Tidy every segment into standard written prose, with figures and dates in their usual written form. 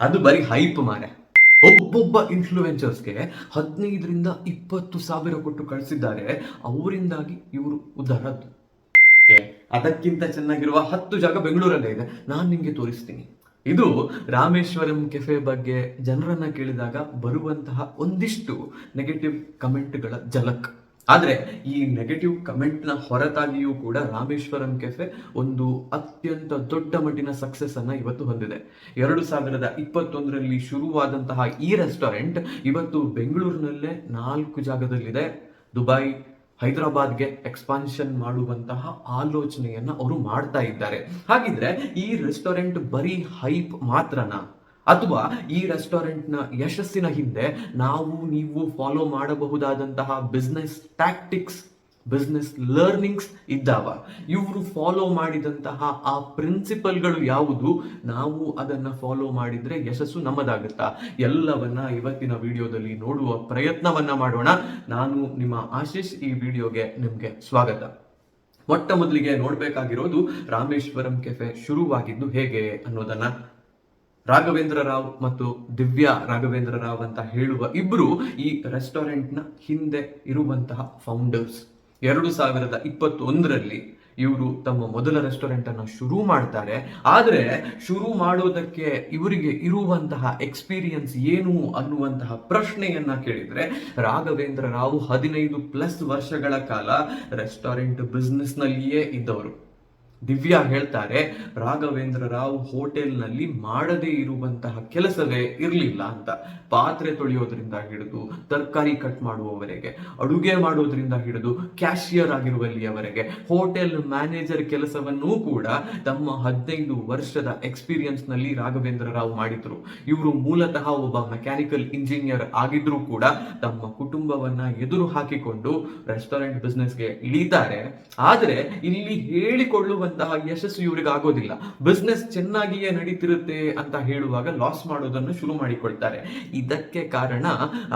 ಅದು ಬರೀ ಹೈಪ್ ಮಾರೆ. ಒಬ್ಬೊಬ್ಬ ಇನ್ಫ್ಲೂಯೆನ್ಸರ್ಸ್ಗೆ 15,000-20,000 ಕೊಟ್ಟು ಕಳಿಸಿದ್ದಾರೆ. ಅವರಿಂದಾಗಿ ಇವರು ಉದ್ಧಾರದ್ದು. ಅದಕ್ಕಿಂತ ಚೆನ್ನಾಗಿರುವ 10 ಜಾಗ ಬೆಂಗಳೂರಲ್ಲೇ ಇದೆ, ನಾನು ನಿಮಗೆ ತೋರಿಸ್ತೀನಿ. ಇದು ರಾಮೇಶ್ವರಂ ಕೆಫೆ ಬಗ್ಗೆ ಜನರನ್ನ ಕೇಳಿದಾಗ ಬರುವಂತಹ ಒಂದಿಷ್ಟು ನೆಗೆಟಿವ್ ಕಮೆಂಟ್ಗಳ ಝಲಕ್. ಆದ್ರೆ ಈ ನೆಗೆಟಿವ್ ಕಮೆಂಟ್ ನ ಹೊರತಾಗಿಯೂ ಕೂಡ ರಾಮೇಶ್ವರಂ ಕೆಫೆ ಒಂದು ಅತ್ಯಂತ ದೊಡ್ಡ ಮಟ್ಟಿನ ಸಕ್ಸಸ್ ಅನ್ನ ಇವತ್ತು ಹೊಂದಿದೆ. 2021ರಲ್ಲಿ ಶುರುವಾದಂತಹ ಈ ರೆಸ್ಟೋರೆಂಟ್ ಇವತ್ತು ಬೆಂಗಳೂರಿನಲ್ಲೇ 4 ಜಾಗದಲ್ಲಿದೆ. ದುಬೈ, ಹೈದರಾಬಾದ್ಗೆ ಎಕ್ಸ್ಪಾನ್ಷನ್ ಮಾಡುವಂತಹ ಆಲೋಚನೆಯನ್ನ ಅವರು ಮಾಡ್ತಾ ಇದ್ದಾರೆ. ಹಾಗಿದ್ರೆ ಈ ರೆಸ್ಟೋರೆಂಟ್ ಬರೀ ಹೈಪ್ ಮಾತ್ರನಾ, ಅಥವಾ ಈ ರೆಸ್ಟೋರೆಂಟ್ ನ ಯಶಸ್ಸಿನ ಹಿಂದೆ ನೀವು ಫಾಲೋ ಮಾಡಬಹುದಾದಂತಹ ಬಿಸ್ನೆಸ್ ಟ್ಯಾಕ್ಟಿಕ್ಸ್, ಬಿಸ್ನೆಸ್ ಲರ್ನಿಂಗ್ಸ್ ಇದ್ದಾವ? ಇವರು ಫಾಲೋ ಮಾಡಿದಂತಹ ಆ ಪ್ರಿನ್ಸಿಪಲ್ಗಳು ಯಾವುದು? ನಾವು ಅದನ್ನ ಫಾಲೋ ಮಾಡಿದ್ರೆ ಯಶಸ್ಸು ನಮ್ಮದಾಗುತ್ತಾ? ಎಲ್ಲವನ್ನ ಇವತ್ತಿನ ವಿಡಿಯೋದಲ್ಲಿ ನೋಡುವ ಪ್ರಯತ್ನವನ್ನ ಮಾಡೋಣ. ನಾನು ನಿಮ್ಮ ಆಶೀಶ್. ಈ ವಿಡಿಯೋಗೆ ನಿಮ್ಗೆ ಸ್ವಾಗತ. ಮೊಟ್ಟ ಮೊದಲಿಗೆ ನೋಡ್ಬೇಕಾಗಿರೋದು ರಾಮೇಶ್ವರಂ ಕೆಫೆ ಶುರುವಾಗಿದ್ದು ಹೇಗೆ ಅನ್ನೋದನ್ನ. ರಾಘವೇಂದ್ರ ರಾವ್ ಮತ್ತು ದಿವ್ಯಾ ರಾಘವೇಂದ್ರ ರಾವ್ ಅಂತ ಹೇಳುವ ಇಬ್ರು ಈ ರೆಸ್ಟೋರೆಂಟ್ ನ ಹಿಂದೆ ಇರುವಂತಹ ಫೌಂಡರ್ಸ್. 2021ರಲ್ಲಿ ಇವರು ತಮ್ಮ ಮೊದಲ ರೆಸ್ಟೋರೆಂಟ್ ಅನ್ನು ಶುರು ಮಾಡ್ತಾರೆ. ಆದ್ರೆ ಶುರು ಮಾಡೋದಕ್ಕೆ ಇವರಿಗೆ ಇರುವಂತಹ ಎಕ್ಸ್ಪೀರಿಯನ್ಸ್ ಏನು ಅನ್ನುವಂತಹ ಪ್ರಶ್ನೆಯನ್ನ ಕೇಳಿದ್ರೆ, ರಾಘವೇಂದ್ರ ರಾವ್ 15+ ವರ್ಷಗಳ ಕಾಲ ರೆಸ್ಟೋರೆಂಟ್ ಬಿಸ್ನೆಸ್ ನಲ್ಲಿಯೇ ಇದ್ದವರು. ದಿವ್ಯಾ ಹೇಳ್ತಾರೆ, ರಾಘವೇಂದ್ರ ರಾವ್ ಹೋಟೆಲ್ನಲ್ಲಿ ಮಾಡದೇ ಇರುವಂತಹ ಕೆಲಸವೇ ಇರಲಿಲ್ಲ ಅಂತ. ಪಾತ್ರೆ ತೊಳೆಯೋದ್ರಿಂದ ಹಿಡಿದು ತರಕಾರಿ ಕಟ್ ಮಾಡುವವರೆಗೆ, ಅಡುಗೆ ಮಾಡೋದ್ರಿಂದ ಹಿಡಿದು ಕ್ಯಾಶಿಯರ್ ಆಗಿರುವಲ್ಲಿಯವರೆಗೆ, ಹೋಟೆಲ್ ಮ್ಯಾನೇಜರ್ ಕೆಲಸವನ್ನೂ ಕೂಡ ತಮ್ಮ 15 ವರ್ಷದ ಎಕ್ಸ್ಪೀರಿಯನ್ಸ್ ನಲ್ಲಿ ರಾಘವೇಂದ್ರ ರಾವ್ ಮಾಡಿದ್ರು. ಇವರು ಮೂಲತಃ ಒಬ್ಬ ಮೆಕ್ಯಾನಿಕಲ್ ಇಂಜಿನಿಯರ್ ಆಗಿದ್ರು ಕೂಡ ತಮ್ಮ ಕುಟುಂಬವನ್ನ ಎದುರು ಹಾಕಿಕೊಂಡು ರೆಸ್ಟೋರೆಂಟ್ ಬಿಸ್ನೆಸ್ಗೆ ಇಳಿತಾರೆ. ಆದ್ರೆ ಇಲ್ಲಿ ಹೇಳಿಕೊಳ್ಳುವ ಯಶಸ್ಸು ಇವರಿಗೆ ಆಗೋದಿಲ್ಲ. ಬಿಸ್ನೆಸ್ ಚೆನ್ನಾಗಿಯೇ ನಡೀತಿರುತ್ತೆ ಅಂತ ಹೇಳುವಾಗ ಲಾಸ್ ಮಾಡೋದನ್ನು ಶುರು ಮಾಡಿಕೊಳ್ತಾರೆ. ಇದಕ್ಕೆ ಕಾರಣ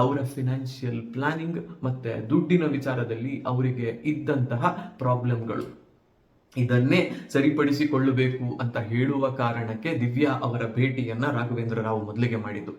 ಅವರ ಫಿನಾನ್ಷಿಯಲ್ ಪ್ಲಾನಿಂಗ್ ಮತ್ತೆ ದುಡ್ಡಿನ ವಿಚಾರದಲ್ಲಿ ಅವರಿಗೆ ಇದ್ದಂತಹ ಪ್ರಾಬ್ಲಮ್ಗಳು. ಇದನ್ನೇ ಸರಿಪಡಿಸಿಕೊಳ್ಳಬೇಕು ಅಂತ ಹೇಳುವ ಕಾರಣಕ್ಕೆ ದಿವ್ಯಾ ಅವರ ಭೇಟಿಯನ್ನ ರಾಘವೇಂದ್ರ ರಾವ್ ಮೊದಲಿಗೆ ಮಾಡಿದ್ದು.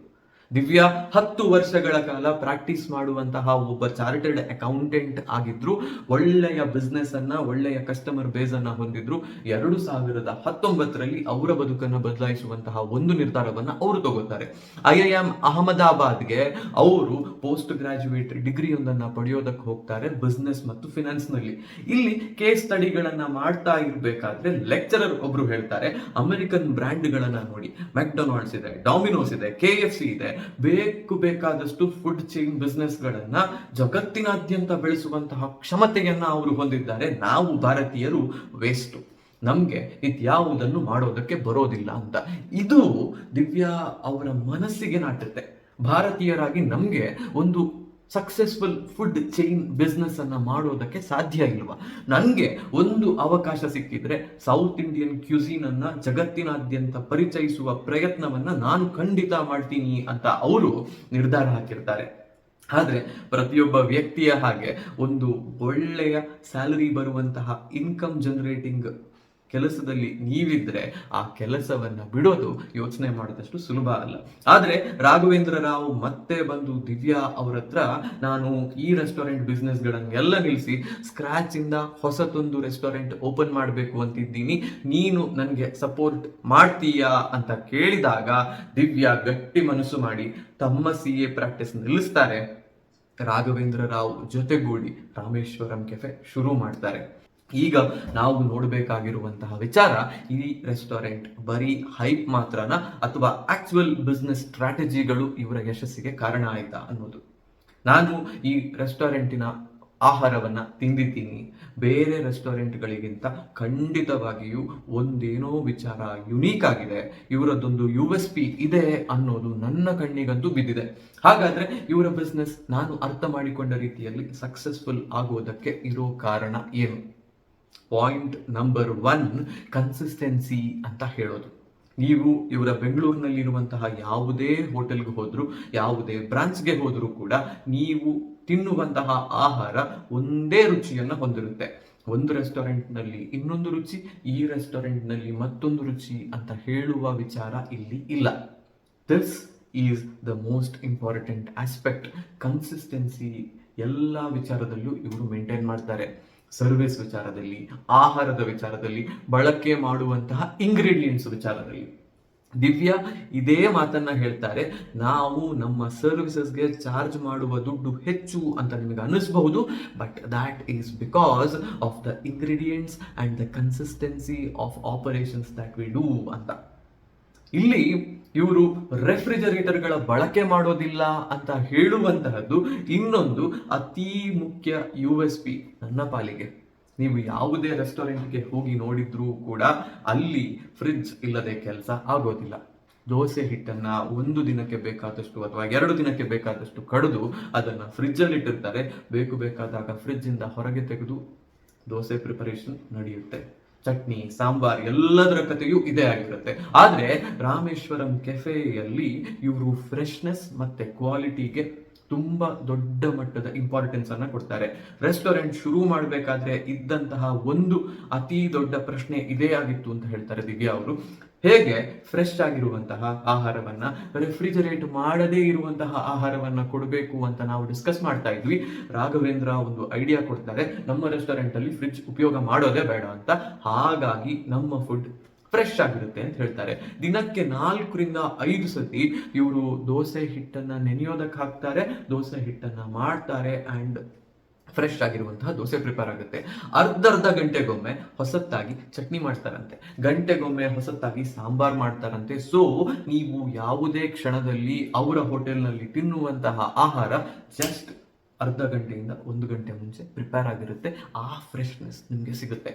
ದಿವ್ಯಾ 10 ವರ್ಷಗಳ ಕಾಲ ಪ್ರಾಕ್ಟೀಸ್ ಮಾಡುವಂತಹ ಒಬ್ಬ ಚಾರ್ಟರ್ಡ್ ಅಕೌಂಟೆಂಟ್ ಆಗಿದ್ರು. ಒಳ್ಳೆಯ ಬಿಸ್ನೆಸ್ ಅನ್ನ, ಒಳ್ಳೆಯ ಕಸ್ಟಮರ್ ಬೇಸ್ ಅನ್ನ ಹೊಂದಿದ್ರು. 2019ರಲ್ಲಿ ಅವರ ಬದುಕನ್ನು ಬದಲಾಯಿಸುವಂತಹ ಒಂದು ನಿರ್ಧಾರವನ್ನ ಅವರು ತಗೋತಾರೆ. IIM ಅಹಮದಾಬಾದ್ಗೆ ಅವರು ಪೋಸ್ಟ್ ಗ್ರಾಜುಯೇಟ್ ಡಿಗ್ರಿಯೊಂದನ್ನ ಪಡೆಯೋದಕ್ಕೆ ಹೋಗ್ತಾರೆ ಬಿಸ್ನೆಸ್ ಮತ್ತು ಫಿನಾನ್ಸ್ ನಲ್ಲಿ. ಇಲ್ಲಿ ಕೇಸ್ ಸ್ಟಡಿಗಳನ್ನ ಮಾಡ್ತಾ ಇರ್ಬೇಕಾದ್ರೆ ಲೆಕ್ಚರರ್ ಒಬ್ರು ಹೇಳ್ತಾರೆ, ಅಮೆರಿಕನ್ ಬ್ರ್ಯಾಂಡ್ ಗಳನ್ನ ನೋಡಿ, ಮೆಕ್ಡೊನಾಲ್ಡ್ಸ್ ಇದೆ, ಡಾಮಿನೋಸ್ ಇದೆ, KFC ಇದೆ, ಬೇಕಾದಷ್ಟು ಫುಡ್ ಚೈನ್ ಬಿಸ್ನೆಸ್ ಗಳನ್ನ ಜಗತ್ತಿನಾದ್ಯಂತ ಬೆಳೆಸುವಂತಹ ಕ್ಷಮತೆಯನ್ನ ಅವರು ಹೊಂದಿದ್ದಾರೆ. ನಾವು ಭಾರತೀಯರು ವೇಸ್ಟ್, ನಮ್ಗೆ ಇದ್ಯಾವುದನ್ನು ಮಾಡೋದಕ್ಕೆ ಬರೋದಿಲ್ಲ ಅಂತ. ಇದು ದಿವ್ಯಾ ಅವರ ಮನಸ್ಸಿಗೆ ನಾಟುತ್ತೆ. ಭಾರತೀಯರಾಗಿ ನಮ್ಗೆ ಒಂದು ಸಕ್ಸೆಸ್ಫುಲ್ ಫುಡ್ ಚೈನ್ ಬಿಸ್ನೆಸ್ ಅನ್ನ ಮಾಡೋದಕ್ಕೆ ಸಾಧ್ಯ ಇಲ್ವಾ? ನನಗೆ ಒಂದು ಅವಕಾಶ ಸಿಕ್ಕಿದ್ರೆ ಸೌತ್ ಇಂಡಿಯನ್ ಕ್ಯುಸೀನ್ ಅನ್ನ ಜಗತ್ತಿನಾದ್ಯಂತ ಪರಿಚಯಿಸುವ ಪ್ರಯತ್ನವನ್ನ ನಾನು ಖಂಡಿತ ಮಾಡ್ತೀನಿ ಅಂತ ಅವರು ನಿರ್ಧಾರ ಹಾಕಿರ್ತಾರೆ. ಆದ್ರೆ ಪ್ರತಿಯೊಬ್ಬ ವ್ಯಕ್ತಿಯ ಹಾಗೆ ಒಂದು ಒಳ್ಳೆಯ ಸ್ಯಾಲರಿ ಬರುವಂತಹ ಇನ್ಕಮ್ ಜನರೇಟಿಂಗ್ ಕೆಲಸದಲ್ಲಿ ನೀವಿದ್ರೆ ಆ ಕೆಲಸವನ್ನ ಬಿಡೋದು ಯೋಚನೆ ಮಾಡಿದಷ್ಟು ಸುಲಭ ಅಲ್ಲ. ಆದ್ರೆ ರಾಘವೇಂದ್ರ ರಾವ್ ಮತ್ತೆ ಬಂದು ದಿವ್ಯಾ ಅವ್ರ ಹತ್ರ, ನಾನು ಈ ರೆಸ್ಟೋರೆಂಟ್ ಬಿಸ್ನೆಸ್ ಗಳನ್ನೆಲ್ಲ ನಿಲ್ಲಿಸಿ ಸ್ಕ್ರಾಚ್ ಇಂದ ಹೊಸತೊಂದು ರೆಸ್ಟೋರೆಂಟ್ ಓಪನ್ ಮಾಡಬೇಕು ಅಂತಿದ್ದೀನಿ, ನೀನು ನನಗೆ ಸಪೋರ್ಟ್ ಮಾಡ್ತೀಯಾ ಅಂತ ಕೇಳಿದಾಗ ದಿವ್ಯಾ ಗಟ್ಟಿ ಮನಸ್ಸು ಮಾಡಿ ತಮ್ಮ CA ಪ್ರಾಕ್ಟೀಸ್ ನಿಲ್ಲಿಸ್ತಾರೆ. ರಾಘವೇಂದ್ರ ರಾವ್ ಜೊತೆಗೂಡಿ ರಾಮೇಶ್ವರಂ ಕೆಫೆ ಶುರು ಮಾಡ್ತಾರೆ. ಈಗ ನಾವು ನೋಡಬೇಕಾಗಿರುವಂತಹ ವಿಚಾರ, ಈ ರೆಸ್ಟೋರೆಂಟ್ ಬರೀ ಹೈಪ್ ಮಾತ್ರನಾ ಅಥವಾ ಆಕ್ಚುಯಲ್ ಬಿಸ್ನೆಸ್ ಸ್ಟ್ರಾಟಜಿಗಳು ಇವರ ಯಶಸ್ಸಿಗೆ ಕಾರಣ ಆಯ್ತಾ ಅನ್ನೋದು. ನಾನು ಈ ರೆಸ್ಟೋರೆಂಟಿನ ಆಹಾರವನ್ನ ತಿಂದಿದ್ದೀನಿ. ಬೇರೆ ರೆಸ್ಟೋರೆಂಟ್ಗಳಿಗಿಂತ ಖಂಡಿತವಾಗಿಯೂ ಒಂದೇನೋ ವಿಚಾರ ಯುನೀಕ್ ಆಗಿದೆ, ಇವರದೊಂದು USP ಇದೆ ಅನ್ನೋದು ನನ್ನ ಕಣ್ಣಿಗಂತೂ ಬಿದ್ದಿದೆ. ಹಾಗಾದ್ರೆ ಇವರ ಬಿಸ್ನೆಸ್ ನಾನು ಅರ್ಥ ಮಾಡಿಕೊಂಡ ರೀತಿಯಲ್ಲಿ ಸಕ್ಸಸ್ಫುಲ್ ಆಗೋದಕ್ಕೆ ಇರೋ ಕಾರಣ ಏನು? ಪಾಯಿಂಟ್ ನಂಬರ್ 1, ಕನ್ಸಿಸ್ಟೆನ್ಸಿ ಅಂತ ಹೇಳೋದು. ನೀವು ಇವರ ಬೆಂಗಳೂರಿನಲ್ಲಿರುವಂತಹ ಯಾವುದೇ ಹೋಟೆಲ್ಗೆ ಹೋದ್ರು, ಯಾವುದೇ ಬ್ರಾಂಚ್ಗೆ ಹೋದ್ರು ಕೂಡ ನೀವು ತಿನ್ನುವಂತಹ ಆಹಾರ ಒಂದೇ ರುಚಿಯನ್ನ ಹೊಂದಿರುತ್ತೆ. ಒಂದು ರೆಸ್ಟೋರೆಂಟ್ ನಲ್ಲಿ ಇನ್ನೊಂದು ರುಚಿ, ಈ ರೆಸ್ಟೋರೆಂಟ್ ನಲ್ಲಿ ಮತ್ತೊಂದು ರುಚಿ ಅಂತ ಹೇಳುವ ವಿಚಾರ ಇಲ್ಲಿ ಇಲ್ಲ. This is the most important aspect. Consistency ಎಲ್ಲ ವಿಚಾರದಲ್ಲೂ ಇವರು ಮೇಂಟೈನ್ ಮಾಡ್ತಾರೆ. ಸರ್ವಿಸ್ ವಿಚಾರದಲ್ಲಿ, ಆಹಾರದ ವಿಚಾರದಲ್ಲಿ, ಬಳಕೆ ಮಾಡುವಂತಹ ಇಂಗ್ರೀಡಿಯೆಂಟ್ಸ್ ವಿಚಾರದಲ್ಲಿ. ದಿವ್ಯಾ ಇದೇ ಮಾತನ್ನ ಹೇಳ್ತಾರೆ. ನಾವು ನಮ್ಮ ಸರ್ವಿಸಸ್ಗೆ ಚಾರ್ಜ್ ಮಾಡುವ ದುಡ್ಡು ಹೆಚ್ಚು ಅಂತ ನಿಮಗೆ ಅನಿಸಬಹುದು, but that is because of the ingredients and the consistency of operations that we do ಅಂತ. ಇಲ್ಲಿ ಇವರು ರೆಫ್ರಿಜರೇಟರ್ಗಳ ಬಳಕೆ ಮಾಡೋದಿಲ್ಲ ಅಂತ ಹೇಳುವಂತಹದ್ದು ಇನ್ನೊಂದು ಅತಿ ಮುಖ್ಯ USP ನನ್ನ ಪಾಲಿಗೆ. ನೀವು ಯಾವುದೇ ರೆಸ್ಟೋರೆಂಟ್ಗೆ ಹೋಗಿ ನೋಡಿದ್ರೂ ಕೂಡ ಅಲ್ಲಿ ಫ್ರಿಡ್ಜ್ ಇಲ್ಲದೆ ಕೆಲಸ ಆಗೋದಿಲ್ಲ. ದೋಸೆ ಹಿಟ್ಟನ್ನ ಒಂದು ದಿನಕ್ಕೆ ಬೇಕಾದಷ್ಟು ಅಥವಾ 2 ದಿನಕ್ಕೆ ಬೇಕಾದಷ್ಟು ಕಡಿದು ಅದನ್ನ ಫ್ರಿಡ್ಜ್ ಅಲ್ಲಿ ಇಟ್ಟಿರ್ತಾರೆ. ಬೇಕಾದಾಗ ಫ್ರಿಡ್ಜ್ ಇಂದ ಹೊರಗೆ ತೆಗೆದು ದೋಸೆ ಪ್ರಿಪರೇಷನ್ ನಡೆಯುತ್ತೆ. ಚಟ್ನಿ, ಸಾಂಬಾರ್ ಎಲ್ಲದರ ಕಥೆಯೂ ಇದೇ ಆಗಿರುತ್ತೆ. ಆದ್ರೆ ರಾಮೇಶ್ವರಂ ಕೆಫೆಯಲ್ಲಿ ಇವರು ಫ್ರೆಶ್ನೆಸ್ ಮತ್ತೆ ಕ್ವಾಲಿಟಿಗೆ ತುಂಬಾ ದೊಡ್ಡ ಮಟ್ಟದ ಇಂಪಾರ್ಟೆನ್ಸ್ ಅನ್ನ ಕೊಡ್ತಾರೆ. ರೆಸ್ಟೋರೆಂಟ್ ಶುರು ಮಾಡಬೇಕಾದ್ರೆ ಇದ್ದಂತಹ ಒಂದು ಅತಿ ದೊಡ್ಡ ಪ್ರಶ್ನೆ ಇದೇ ಆಗಿತ್ತು ಅಂತ ಹೇಳ್ತಾರೆ ದಿವ್ಯಾ ಅವರು. ಹೇಗೆ ಫ್ರೆಶ್ ಆಗಿರುವಂತಹ ಆಹಾರವನ್ನ, ರೆಫ್ರಿಜರೇಟ್ ಮಾಡದೇ ಇರುವಂತಹ ಆಹಾರವನ್ನ ಕೊಡಬೇಕು ಅಂತ ನಾವು ಡಿಸ್ಕಸ್ ಮಾಡ್ತಾ ಇದ್ವಿ. ರಾಘವೇಂದ್ರ ಒಂದು ಐಡಿಯಾ ಕೊಡ್ತಾರೆ, ನಮ್ಮ ರೆಸ್ಟೋರೆಂಟ್ ಅಲ್ಲಿ ಫ್ರಿಡ್ಜ್ ಉಪಯೋಗ ಮಾಡೋದೇ ಬೇಡ ಅಂತ. ಹಾಗಾಗಿ ನಮ್ಮ ಫುಡ್ ಫ್ರೆಶ್ ಆಗಿರುತ್ತೆ ಅಂತ ಹೇಳ್ತಾರೆ. ದಿನಕ್ಕೆ 4 ರಿಂದ 5 ಸತಿ ಇವರು ದೋಸೆ ಹಿಟ್ಟನ್ನ ನೆನೆಯೋದಕ್ಕೆ ಹಾಕ್ತಾರೆ, ದೋಸೆ ಹಿಟ್ಟನ್ನ ಮಾಡ್ತಾರೆ ಅಂಡ್ ಫ್ರೆಶ್ ಆಗಿರುವಂತಹ ದೋಸೆ ಪ್ರಿಪೇರ್ ಆಗುತ್ತೆ. ಅರ್ಧ ಗಂಟೆಗೊಮ್ಮೆ ಹೊಸತ್ತಾಗಿ ಚಟ್ನಿ ಮಾಡ್ತಾರಂತೆ, ಗಂಟೆಗೊಮ್ಮೆ ಹೊಸತ್ತಾಗಿ ಸಾಂಬಾರ್ ಮಾಡ್ತಾರಂತೆ. ಸೊ ನೀವು ಯಾವುದೇ ಕ್ಷಣದಲ್ಲಿ ಅವರ ಹೋಟೆಲ್ನಲ್ಲಿ ತಿನ್ನುವಂತಹ ಆಹಾರ ಜಸ್ಟ್ ಅರ್ಧ ಗಂಟೆಯಿಂದ 1 ಗಂಟೆ ಮುಂಚೆ ಪ್ರಿಪೇರ್ ಆಗಿರುತ್ತೆ. ಆ ಫ್ರೆಶ್ನೆಸ್ ನಿಮ್ಗೆ ಸಿಗುತ್ತೆ.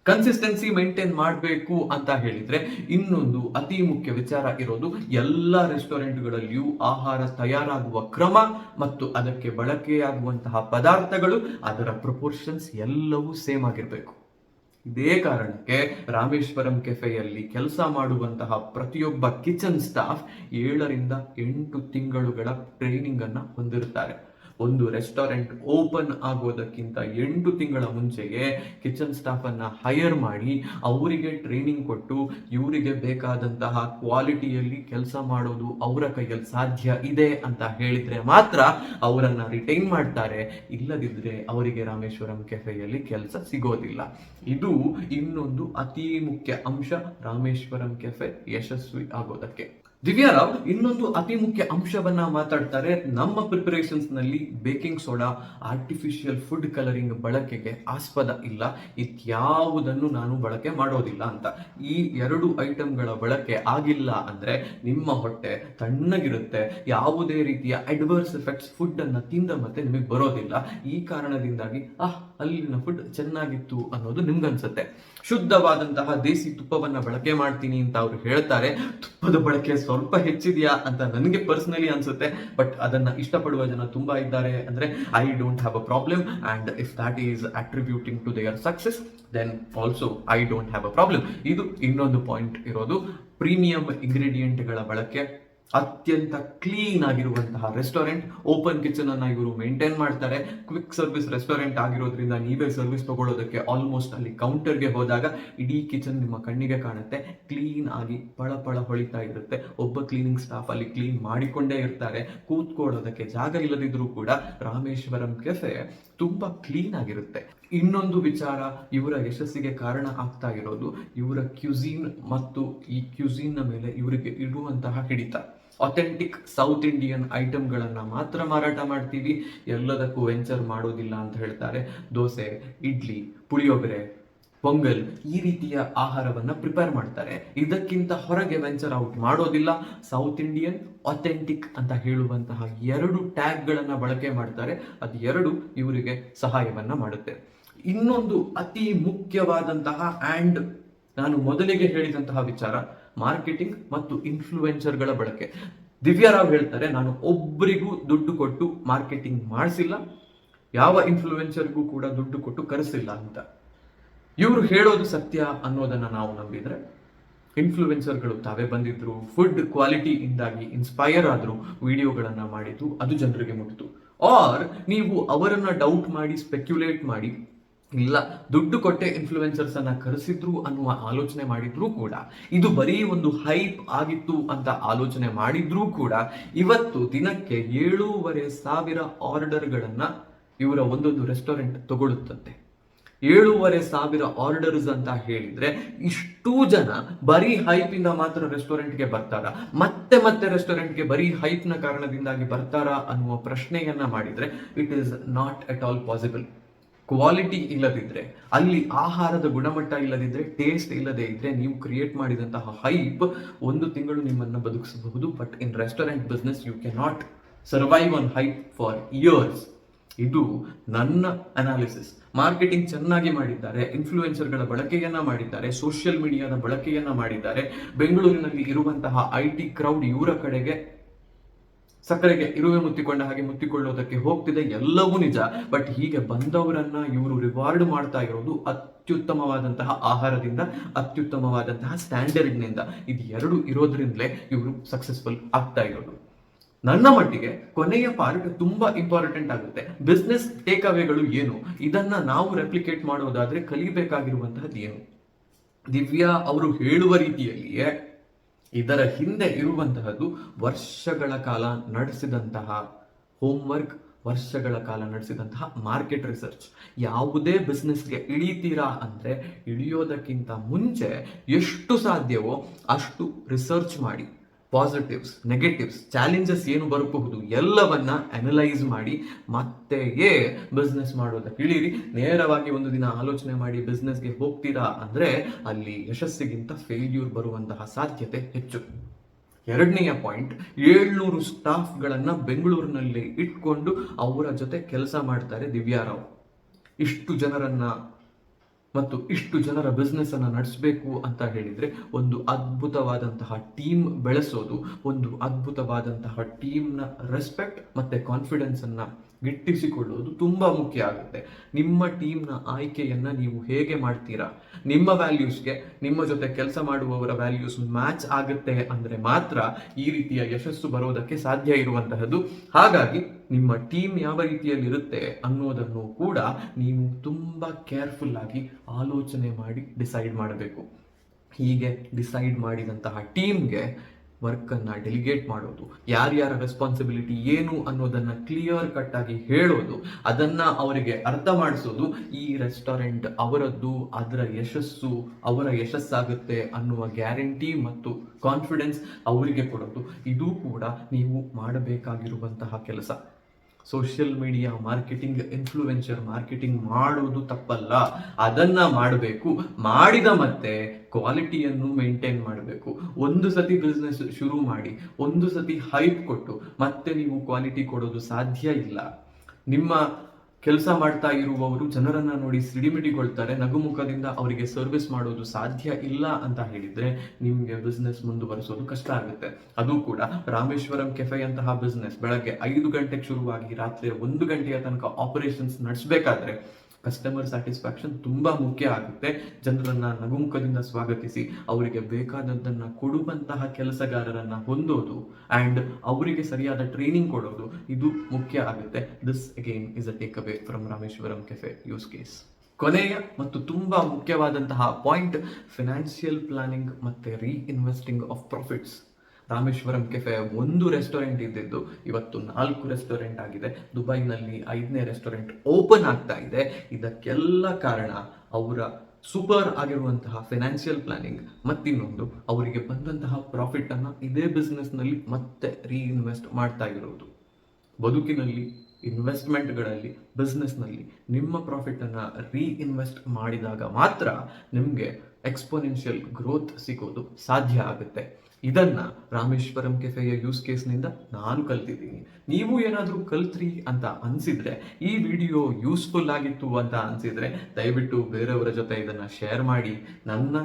ಕನ್ಸಿಸ್ಟೆನ್ಸಿ ಮೇಂಟೈನ್ ಮಾಡಬೇಕು ಅಂತ ಹೇಳಿದ್ರೆ ಇನ್ನೊಂದು ಅತಿ ಮುಖ್ಯ ವಿಚಾರ ಇರೋದು, ಎಲ್ಲ ರೆಸ್ಟೋರೆಂಟ್ಗಳಲ್ಲಿಯೂ ಆಹಾರ ತಯಾರಾಗುವ ಕ್ರಮ ಮತ್ತು ಅದಕ್ಕೆ ಬಳಕೆಯಾಗುವಂತಹ ಪದಾರ್ಥಗಳು, ಅದರ ಪ್ರಪೋರ್ಷನ್ಸ್ ಎಲ್ಲವೂ ಸೇಮ್ ಆಗಿರಬೇಕು. ಇದೇ ಕಾರಣಕ್ಕೆ ರಾಮೇಶ್ವರಂ ಕೆಫೆಯಲ್ಲಿ ಕೆಲಸ ಮಾಡುವಂತಹ ಪ್ರತಿಯೊಬ್ಬ ಕಿಚನ್ ಸ್ಟಾಫ್ 7 ರಿಂದ 8 ತಿಂಗಳುಗಳ ಟ್ರೈನಿಂಗ್ ಅನ್ನ ಹೊಂದಿರುತ್ತಾರೆ. ಒಂದು ರೆಸ್ಟೋರೆಂಟ್ ಓಪನ್ ಆಗೋದಕ್ಕಿಂತ 8 ತಿಂಗಳ ಮುಂಚೆಗೆ ಕಿಚನ್ ಸ್ಟಾಫ್ ಅನ್ನ ಹೈಯರ್ ಮಾಡಿ ಅವರಿಗೆ ಟ್ರೈನಿಂಗ್ ಕೊಟ್ಟು ಇವರಿಗೆ ಬೇಕಾದಂತಹ ಕ್ವಾಲಿಟಿಯಲ್ಲಿ ಕೆಲಸ ಮಾಡೋದು ಅವರ ಕೈಯಲ್ಲಿ ಸಾಧ್ಯ ಇದೆ ಅಂತ ಹೇಳಿದ್ರೆ ಮಾತ್ರ ಅವರನ್ನ ರಿಟೈನ್ ಮಾಡ್ತಾರೆ. ಇಲ್ಲದಿದ್ರೆ ಅವರಿಗೆ ರಾಮೇಶ್ವರಂ ಕೆಫೆಯಲ್ಲಿ ಕೆಲಸ ಸಿಗೋದಿಲ್ಲ. ಇದು ಇನ್ನೊಂದು ಅತಿ ಮುಖ್ಯ ಅಂಶ ರಾಮೇಶ್ವರಂ ಕೆಫೆ ಯಶಸ್ವಿ ಆಗೋದಕ್ಕೆ. ದಿವ್ಯಾರಾವ್ ಇನ್ನೊಂದು ಅತಿ ಮುಖ್ಯ ಅಂಶವನ್ನ ಮಾತಾಡ್ತಾರೆ. ನಮ್ಮ ಪ್ರಿಪರೇಷನ್ಸ್ ನಲ್ಲಿ baking soda, artificial food colouring ಬಳಕೆಗೆ ಆಸ್ಪದ ಇಲ್ಲ, ಇತ್ಯಾವುದನ್ನು ನಾನು ಬಳಕೆ ಮಾಡೋದಿಲ್ಲ ಅಂತ. ಈ 2 ಐಟಮ್ಗಳ ಬಳಕೆ ಆಗಿಲ್ಲ ಅಂದ್ರೆ ನಿಮ್ಮ ಹೊಟ್ಟೆ ತಣ್ಣಗಿರುತ್ತೆ, ಯಾವುದೇ ರೀತಿಯ ಅಡ್ವರ್ಸ್ ಎಫೆಕ್ಟ್ಸ್ ಫುಡ್ ಅನ್ನ ತಿಂದ ಮತ್ತೆ ನಿಮಗೆ ಬರೋದಿಲ್ಲ. ಈ ಕಾರಣದಿಂದಾಗಿ ಅಲ್ಲಿನ ಫುಡ್ ಚೆನ್ನಾಗಿತ್ತು ಅನ್ನೋದು ನಿಮ್ಗನ್ಸುತ್ತೆ. ಶುದ್ಧವಾದಂತಹ ದೇಸಿ ತುಪ್ಪವನ್ನ ಬಳಕೆ ಮಾಡ್ತೀನಿ ಅಂತ ಅವ್ರು ಹೇಳ್ತಾರೆ. ತುಪ್ಪದ ಬಳಕೆ ಸ್ವಲ್ಪ ಹೆಚ್ಚಿದೆಯಾ ಅಂತ ನನಗೆ ಪರ್ಸನಲಿ ಅನ್ಸುತ್ತೆ, ಬಟ್ ಅದನ್ನ ಇಷ್ಟಪಡುವ ಜನ ತುಂಬಾ ಇದ್ದಾರೆ. ಅಂದ್ರೆ I don't have a problem, and if that is attributing to their success then also I don't have a problem. ಇದು ಇನ್ನೊಂದು ಪಾಯಿಂಟ್ ಇರೋದು. ಪ್ರೀಮಿಯಂ ಇಂಗ್ರೀಡಿಯೆಂಟ್ಗಳ ಬಳಕೆ, ಅತ್ಯಂತ ಕ್ಲೀನ್ ಆಗಿರುವಂತಹ ರೆಸ್ಟೋರೆಂಟ್, ಓಪನ್ ಕಿಚನ್ ಅನ್ನ ಇವರು ಮೇಂಟೈನ್ ಮಾಡ್ತಾರೆ. ಕ್ವಿಕ್ ಸರ್ವಿಸ್ ರೆಸ್ಟೋರೆಂಟ್ ಆಗಿರೋದ್ರಿಂದ ನೀವೇ ಸರ್ವಿಸ್ ತಗೊಳ್ಳೋದಕ್ಕೆ ಆಲ್ಮೋಸ್ಟ್ ಅಲ್ಲಿ ಕೌಂಟರ್ಗೆ ಹೋದಾಗ ಇಡೀ ಕಿಚನ್ ನಿಮ್ಮ ಕಣ್ಣಿಗೆ ಕಾಣುತ್ತೆ, ಕ್ಲೀನ್ ಆಗಿ ಪಳ ಹೊಳಿತಾ ಇರುತ್ತೆ. ಒಬ್ಬ ಕ್ಲೀನಿಂಗ್ ಸ್ಟಾಫ್ ಅಲ್ಲಿ ಕ್ಲೀನ್ ಮಾಡಿಕೊಂಡೇ ಇರ್ತಾರೆ. ಕೂತ್ಕೊಳ್ಳೋದಕ್ಕೆ ಜಾಗ ಇಲ್ಲದಿದ್ರೂ ಕೂಡ ರಾಮೇಶ್ವರಂ ಕೆಫೆ ತುಂಬಾ ಕ್ಲೀನ್ ಆಗಿರುತ್ತೆ. ಇನ್ನೊಂದು ವಿಚಾರ ಇವರ ಯಶಸ್ಸಿಗೆ ಕಾರಣ ಆಗ್ತಾ ಇರೋದು ಇವರ ಕ್ಯುಸೀನ್ ಮತ್ತು ಈ ಕ್ಯುಸೀನ್ ನ ಮೇಲೆ ಇವರಿಗೆ ಇಡುವಂತಹ ಹಿಡಿತ. ಅಥೆಂಟಿಕ್ ಸೌತ್ ಇಂಡಿಯನ್ ಐಟಮ್ಗಳನ್ನ ಮಾತ್ರ ಮಾರಾಟ ಮಾಡ್ತೀವಿ, ಎಲ್ಲದಕ್ಕೂ ವೆಂಚರ್ ಮಾಡೋದಿಲ್ಲ ಅಂತ ಹೇಳ್ತಾರೆ. ದೋಸೆ, ಇಡ್ಲಿ, ಪುಳಿಯೋಗರೆ, ಪೊಂಗಲ್ ಈ ರೀತಿಯ ಆಹಾರವನ್ನ ಪ್ರಿಪೇರ್ ಮಾಡ್ತಾರೆ. ಇದಕ್ಕಿಂತ ಹೊರಗೆ ವೆಂಚರ್ ಔಟ್ ಮಾಡೋದಿಲ್ಲ. ಸೌತ್ ಇಂಡಿಯನ್, ಅಥೆಂಟಿಕ್ ಅಂತ ಹೇಳುವಂತಹ 2 ಟ್ಯಾಗ್ಗಳನ್ನ ಬಳಕೆ ಮಾಡ್ತಾರೆ. ಅದು 2 ಇವರಿಗೆ ಸಹಾಯವನ್ನ ಮಾಡುತ್ತೆ. ಇನ್ನೊಂದು ಅತಿ ಮುಖ್ಯವಾದಂತಹ ಅಂಡ್ ನಾನು ಮೊದಲಿಗೆ ಹೇಳಿದಂತಹ ವಿಚಾರ, ಮಾರ್ಕೆಟಿಂಗ್ ಮತ್ತು ಇನ್ಫ್ಲೂಯೆನ್ಸರ್ಗಳ ಬಳಕೆ. ದಿವ್ಯಾರಾವ್ ಹೇಳ್ತಾರೆ, ನಾನು ಒಬ್ಬರಿಗೂ ದುಡ್ಡು ಕೊಟ್ಟು ಮಾರ್ಕೆಟಿಂಗ್ ಮಾಡಿಸಿಲ್ಲ, ಯಾವ ಇನ್ಫ್ಲೂಯೆನ್ಸರ್ಗೂ ಕೂಡ ದುಡ್ಡು ಕೊಟ್ಟು ಕರೆಸಿಲ್ಲ ಅಂತ. ಇವರು ಹೇಳೋದು ಸತ್ಯ ಅನ್ನೋದನ್ನ ನಾವು ನಂಬಿದ್ರೆ, ಇನ್ಫ್ಲೂಯೆನ್ಸರ್ಗಳು ತಾವೇ ಬಂದಿದ್ರು, ಫುಡ್ ಕ್ವಾಲಿಟಿ ಇಂದಾಗಿ ಇನ್ಸ್ಪೈರ್ ಆದ್ರು, ವಿಡಿಯೋಗಳನ್ನ ಮಾಡಿದ್ದು, ಅದು ಜನರಿಗೆ ಮುಟ್ಟಿತು. ಆರ್ ನೀವು ಅವರನ್ನ ಡೌಟ್ ಮಾಡಿ, ಸ್ಪೆಕ್ಯುಲೇಟ್ ಮಾಡಿ ಇಲ್ಲ ದುಡ್ಡು ಕೊಟ್ಟೆ ಇನ್ಫ್ಲೂಯೆನ್ಸರ್ಸ್ ಅನ್ನ ಕರೆಸಿದ್ರು ಅನ್ನುವ ಆಲೋಚನೆ ಮಾಡಿದ್ರೂ ಕೂಡ, ಇದು ಬರೀ ಒಂದು ಹೈಪ್ ಆಗಿತ್ತು ಅಂತ ಆಲೋಚನೆ ಮಾಡಿದ್ರೂ ಕೂಡ, ಇವತ್ತು ದಿನಕ್ಕೆ 7,500 ಆರ್ಡರ್ಗಳನ್ನ ಇವರ ಒಂದೊಂದು ರೆಸ್ಟೋರೆಂಟ್ ತಗೊಳ್ಳುತ್ತಂತೆ. 7,500 ಆರ್ಡರ್ಸ್ ಅಂತ ಹೇಳಿದ್ರೆ ಇಷ್ಟೂ ಜನ ಬರೀ ಹೈಪ್ ಇಂದ ಮಾತ್ರ ರೆಸ್ಟೋರೆಂಟ್ಗೆ ಬರ್ತಾರಾ, ಮತ್ತೆ ಮತ್ತೆ ರೆಸ್ಟೋರೆಂಟ್ಗೆ ಬರೀ ಹೈಪ್ ನ ಕಾರಣದಿಂದಾಗಿ ಬರ್ತಾರಾ ಅನ್ನುವ ಪ್ರಶ್ನೆಯನ್ನ ಮಾಡಿದ್ರೆ it is not at all possible. Quality ಇಲ್ಲದಿದ್ರೆ, ಅಲ್ಲಿ ಆಹಾರದ ಗುಣಮಟ್ಟ ಇಲ್ಲದಿದ್ರೆ, ಟೇಸ್ಟ್ ಇಲ್ಲದೆ ಇದ್ರೆ, ನೀವು ಕ್ರಿಯೇಟ್ ಮಾಡಿದಂತಹ ಹೈಪ್ 1 ತಿಂಗಳು ನಿಮ್ಮನ್ನ ಬದುಕಿಸಬಹುದು. But in restaurant business you can not survive on hype for years. ಇದು ನನ್ನ ಅನಾಲಿಸಿಸ್. ಮಾರ್ಕೆಟಿಂಗ್ ಚೆನ್ನಾಗಿ ಮಾಡಿದ್ದಾರೆ, ಇನ್ಫ್ಲೂಯೆನ್ಸರ್ಗಳ ಬಳಕೆಯನ್ನ ಮಾಡಿದ್ದಾರೆ, ಸೋಷಿಯಲ್ ಮೀಡಿಯಾದ ಬಳಕೆಯನ್ನ ಮಾಡಿದ್ದಾರೆ. ಬೆಂಗಳೂರಿನಲ್ಲಿ ಇರುವಂತಹ IT ಕ್ರೌಡ್ ಇವರ ಕಡೆಗೆ ಸಕ್ಕರೆಗೆ ಇರುವೆ ಮುತ್ತಿಕೊಂಡ ಹಾಗೆ ಮುತ್ತಿಕೊಳ್ಳೋದಕ್ಕೆ ಹೋಗ್ತಿದೆ, ಎಲ್ಲವೂ ನಿಜ. ಬಟ್ ಹೀಗೆ ಬಂದವರನ್ನ ಇವರು ರಿವಾರ್ಡ್ ಮಾಡ್ತಾ ಇರೋದು ಅತ್ಯುತ್ತಮವಾದಂತಹ ಆಹಾರದಿಂದ, ಅತ್ಯುತ್ತಮವಾದಂತಹ ಸ್ಟ್ಯಾಂಡರ್ಡ್ನಿಂದ. ಇದು 2 ಇರೋದ್ರಿಂದಲೇ ಇವರು ಸಕ್ಸಸ್ಫುಲ್ ಆಗ್ತಾ ಇರೋದು. ನನ್ನ ಮಟ್ಟಿಗೆ ಕೊನೆಯ ಪಾರ್ಟ್ ತುಂಬಾ ಇಂಪಾರ್ಟೆಂಟ್ ಆಗುತ್ತೆ. ಬಿಸ್ನೆಸ್ ಟೇಕ್ ಅವೇಗಳು ಏನು, ಇದನ್ನ ನಾವು ರೆಪ್ಲಿಕೇಟ್ ಮಾಡೋದಾದ್ರೆ ಕಲಿಬೇಕಾಗಿರುವಂತಹದ್ದು ಏನು? ದಿವ್ಯಾ ಅವರು ಹೇಳುವ ರೀತಿಯಲ್ಲಿಯೇ ಇದರ ಹಿಂದೆ ಇರುವಂತಹದ್ದು ವರ್ಷಗಳ ಕಾಲ ನಡೆಸಿದಂತಹ ಹೋಮ್ವರ್ಕ್, ವರ್ಷಗಳ ಕಾಲ ನಡೆಸಿದಂತಹ ಮಾರ್ಕೆಟ್ ರಿಸರ್ಚ್. ಯಾವುದೇ ಬಿಸ್ನೆಸ್ಗೆ ಇಳಿತೀರಾ ಅಂದ್ರೆ ಇಳಿಯೋದಕ್ಕಿಂತ ಮುಂಚೆ ಎಷ್ಟು ಸಾಧ್ಯವೋ ಅಷ್ಟು ರಿಸರ್ಚ್ ಮಾಡಿ, ಪಾಸಿಟಿವ್ಸ್, ನೆಗೆಟಿವ್ಸ್, ಚಾಲೆಂಜಸ್ ಏನು ಬರಬಹುದು ಎಲ್ಲವನ್ನ ಅನಲೈಸ್ ಮಾಡಿ ಮತ್ತೆಯೇ ಬಿಸ್ನೆಸ್ ಮಾಡೋದಕ್ಕೆ ಇಳಿರಿ. ನೇರವಾಗಿ ಒಂದು ದಿನ ಆಲೋಚನೆ ಮಾಡಿ ಬಿಸ್ನೆಸ್ಗೆ ಹೋಗ್ತೀರಾ ಅಂದ್ರೆ ಅಲ್ಲಿ ಯಶಸ್ಸಿಗಿಂತ ಫೇಲ್ಯೂರ್ ಬರುವಂತಹ ಸಾಧ್ಯತೆ ಹೆಚ್ಚು. 2ನೆಯ ಪಾಯಿಂಟ್, 700 ಸ್ಟಾಫ್ಗಳನ್ನ ಬೆಂಗಳೂರಿನಲ್ಲಿ ಇಟ್ಕೊಂಡು ಅವರ ಜೊತೆ ಕೆಲಸ ಮಾಡ್ತಾರೆ ದಿವ್ಯಾರಾವ್. ಇಷ್ಟು ಜನರನ್ನ ಮತ್ತು ಇಷ್ಟು ಜನರ ಬಿಸ್ನೆಸ್ ಅನ್ನ ನಡೆಸಬೇಕು ಅಂತ ಹೇಳಿದ್ರೆ ಒಂದು ಅದ್ಭುತವಾದಂತಹ ಟೀಮ್ ಬೆಳೆಸೋದು, ಒಂದು ಅದ್ಭುತವಾದಂತಹ ಟೀಮ್ನ ರೆಸ್ಪೆಕ್ಟ್ ಮತ್ತೆ ಕಾನ್ಫಿಡೆನ್ಸ್ ಅನ್ನ ಗಿಟ್ಟಿಸಿಕೊಳ್ಳುವುದು ತುಂಬಾ ಮುಖ್ಯ ಆಗುತ್ತೆ. ನಿಮ್ಮ ಟೀಮ್ನ ಆಯ್ಕೆಯನ್ನ ನೀವು ಹೇಗೆ ಮಾಡ್ತೀರಾ, ನಿಮ್ಮ ವ್ಯಾಲ್ಯೂಸ್ಗೆ ನಿಮ್ಮ ಜೊತೆ ಕೆಲಸ ಮಾಡುವವರ ವ್ಯಾಲ್ಯೂಸ್ ಮ್ಯಾಚ್ ಆಗುತ್ತೆ ಅಂದ್ರೆ ಮಾತ್ರ ಈ ರೀತಿಯ ಯಶಸ್ಸು ಬರೋದಕ್ಕೆ ಸಾಧ್ಯ ಇರುವಂತಹದ್ದು. ಹಾಗಾಗಿ ನಿಮ್ಮ ಟೀಮ್ ಯಾವ ರೀತಿಯಲ್ಲಿ ಇರುತ್ತೆ ಅನ್ನೋದನ್ನು ಕೂಡ ನೀವು ತುಂಬಾ ಕೇರ್ಫುಲ್ ಆಗಿ ಆಲೋಚನೆ ಮಾಡಿ ಡಿಸೈಡ್ ಮಾಡಬೇಕು. ಹೀಗೆ ಡಿಸೈಡ್ ಮಾಡಿದಂತಹ ಟೀಮ್ಗೆ ವರ್ಕ್ ಅನ್ನ ಡೆಲಿಗೇಟ್ ಮಾಡೋದು, ಯಾರ್ಯಾರ ರೆಸ್ಪಾನ್ಸಿಬಿಲಿಟಿ ಏನು ಅನ್ನೋದನ್ನ ಕ್ಲಿಯರ್ ಕಟ್ ಆಗಿ ಹೇಳೋದು, ಅದನ್ನ ಅವರಿಗೆ ಅರ್ಥ ಮಾಡಿಸೋದು. ಈ ರೆಸ್ಟೋರೆಂಟ್ ಅವರದ್ದು, ಅದರ ಯಶಸ್ಸು ಅವರ ಯಶಸ್ಸಾಗುತ್ತೆ ಅನ್ನುವ ಗ್ಯಾರಂಟಿ ಮತ್ತು ಕಾನ್ಫಿಡೆನ್ಸ್ ಅವರಿಗೆ ಕೊಡೋದು. ಇದು ಕೂಡ ನೀವು ಮಾಡಬೇಕಾಗಿರುವಂತಹ ಕೆಲಸ. Social media marketing, influencer marketing ಮಾಡೋದು ತಪ್ಪಲ್ಲ, ಅದನ್ನ ಮಾಡಬೇಕು. ಮಾಡಿದ ಮತ್ತೆ ಕ್ವಾಲಿಟಿಯನ್ನು ಮೇಂಟೈನ್ ಮಾಡಬೇಕು. ಒಂದು ಸತಿ ಬಿಸ್ನೆಸ್ ಶುರು ಮಾಡಿ, ಒಂದು ಸತಿ ಹೈಪ್ ಕೊಟ್ಟು ಮತ್ತೆ ನೀವು ಕ್ವಾಲಿಟಿ ಕೊಡೋದು ಸಾಧ್ಯ ಇಲ್ಲ. ನಿಮ್ಮ ಕೆಲಸ ಮಾಡ್ತಾ ಇರುವವರು ಜನರನ್ನ ನೋಡಿ ಸಿಡಿಮಿಡಿಗೊಳ್ತಾರೆ, ನಗುಮುಖದಿಂದ ಅವರಿಗೆ ಸರ್ವಿಸ್ ಮಾಡೋದು ಸಾಧ್ಯ ಇಲ್ಲ ಅಂತ ಹೇಳಿದ್ರೆ ನಿಮ್ಗೆ ಬಿಸ್ನೆಸ್ ಮುಂದುವರಿಸೋದು ಕಷ್ಟ ಆಗುತ್ತೆ. ಅದು ಕೂಡ ರಾಮೇಶ್ವರಂ ಕೆಫೆ ಅಂತಹ ಬಿಸ್ನೆಸ್ ಬೆಳಗ್ಗೆ 5 ಗಂಟೆಗೆ ಶುರುವಾಗಿ ರಾತ್ರಿ 1 ಗಂಟೆಯ ತನಕ ಆಪರೇಷನ್ಸ್ ನಡೆಸಬೇಕಾದ್ರೆ ಕಸ್ಟಮರ್ ಸ್ಯಾಟಿಸ್ಫ್ಯಾಕ್ಷನ್ ತುಂಬಾ ಮುಖ್ಯ ಆಗುತ್ತೆ. ಜನರನ್ನ ನಗುಮುಖದಿಂದ ಸ್ವಾಗತಿಸಿ ಅವರಿಗೆ ಬೇಕಾದದ್ದನ್ನ ಕೊಡುವಂತಹ ಕೆಲಸಗಾರರನ್ನ ಹೊಂದೋದು ಅಂಡ್ ಅವರಿಗೆ ಸರಿಯಾದ ಟ್ರೈನಿಂಗ್ ಕೊಡೋದು, ಇದು ಮುಖ್ಯ ಆಗುತ್ತೆ. This again is a take away from Rameshwaram cafe use case. ಕೊನೆಯ ಮತ್ತು ತುಂಬಾ ಮುಖ್ಯವಾದಂತಹ ಪಾಯಿಂಟ್, ಫಿನಾನ್ಷಿಯಲ್ ಪ್ಲಾನಿಂಗ್ ಮತ್ತೆ reinvesting of profits. Rameshwaram cafe 1 restaurant ಇದ್ದಿದ್ದು ಇವತ್ತು 4 ರೆಸ್ಟೋರೆಂಟ್ ಆಗಿದೆ. ದುಬೈನಲ್ಲಿ 5ನೇ ರೆಸ್ಟೋರೆಂಟ್ ಓಪನ್ ಆಗ್ತಾ ಇದೆ. ಇದಕ್ಕೆಲ್ಲ ಕಾರಣ ಅವರ ಸೂಪರ್ ಆಗಿರುವಂತಹ ಫೈನಾನ್ಷಿಯಲ್ ಪ್ಲಾನಿಂಗ್, ಮತ್ತಿನ್ನೊಂದು ಅವರಿಗೆ ಬಂದಂತಹ ಪ್ರಾಫಿಟ್ ಅನ್ನ ಇದೇ ಬಿಸ್ನೆಸ್ ನಲ್ಲಿ ಮತ್ತೆ ರೀಇನ್ವೆಸ್ಟ್ ಮಾಡ್ತಾ ಇರೋದು. ಬದುಕಿನಲ್ಲಿ, ಇನ್ವೆಸ್ಟ್ಮೆಂಟ್ಗಳಲ್ಲಿ, ಬಿಸ್ನೆಸ್ನಲ್ಲಿ ನಿಮ್ಮ ಪ್ರಾಫಿಟ್ ಅನ್ನ ರೀಇನ್ವೆಸ್ಟ್ ಮಾಡಿದಾಗ ಮಾತ್ರ ನಿಮಗೆ ಎಕ್ಸ್ಪೋನೆನ್ಷಿಯಲ್ ಗ್ರೋತ್ ಸಿಗೋದು ಸಾಧ್ಯ ಆಗುತ್ತೆ. ಇದನ್ನ ರಾಮೇಶ್ವರಂ ಕೆಫೆಯ ಯೂಸ್ ಕೇಸ್ನಿಂದ ನಾನು ಕಲ್ತಿದ್ದೀನಿ. ನೀವು ಏನಾದರೂ ಕಲ್ತ್ರಿ ಅಂತ ಅನ್ಸಿದ್ರೆ, ಈ ವಿಡಿಯೋ ಯೂಸ್ಫುಲ್ ಆಗಿತ್ತು ಅಂತ ಅನ್ಸಿದ್ರೆ ದಯವಿಟ್ಟು ಬೇರೆಯವರ ಜೊತೆ ಇದನ್ನ ಶೇರ್ ಮಾಡಿ. ನನ್ನ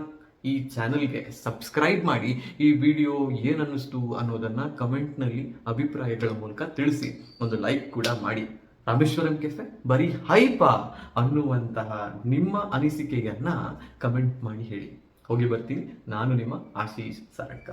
ಈ ಚಾನೆಲ್ಗೆ ಸಬ್ಸ್ಕ್ರೈಬ್ ಮಾಡಿ. ಈ ವಿಡಿಯೋ ಏನನ್ನಿಸ್ತು ಅನ್ನೋದನ್ನ ಕಮೆಂಟ್ನಲ್ಲಿ ಅಭಿಪ್ರಾಯಗಳ ಮೂಲಕ ತಿಳಿಸಿ. ಒಂದು ಲೈಕ್ ಕೂಡ ಮಾಡಿ. ರಾಮೇಶ್ವರಂ ಕೆಫೆ ಬರೀ ಹೈಪಾ ಅನ್ನುವಂತಹ ನಿಮ್ಮ ಅನಿಸಿಕೆಯನ್ನ ಕಮೆಂಟ್ ಮಾಡಿ ಹೇಳಿ. ಹೋಗಿ ಬರ್ತೀನಿ. ನಾನು ನಿಮ್ಮ ಆಶೀಶ್ ಸಾರಡ್ಕ.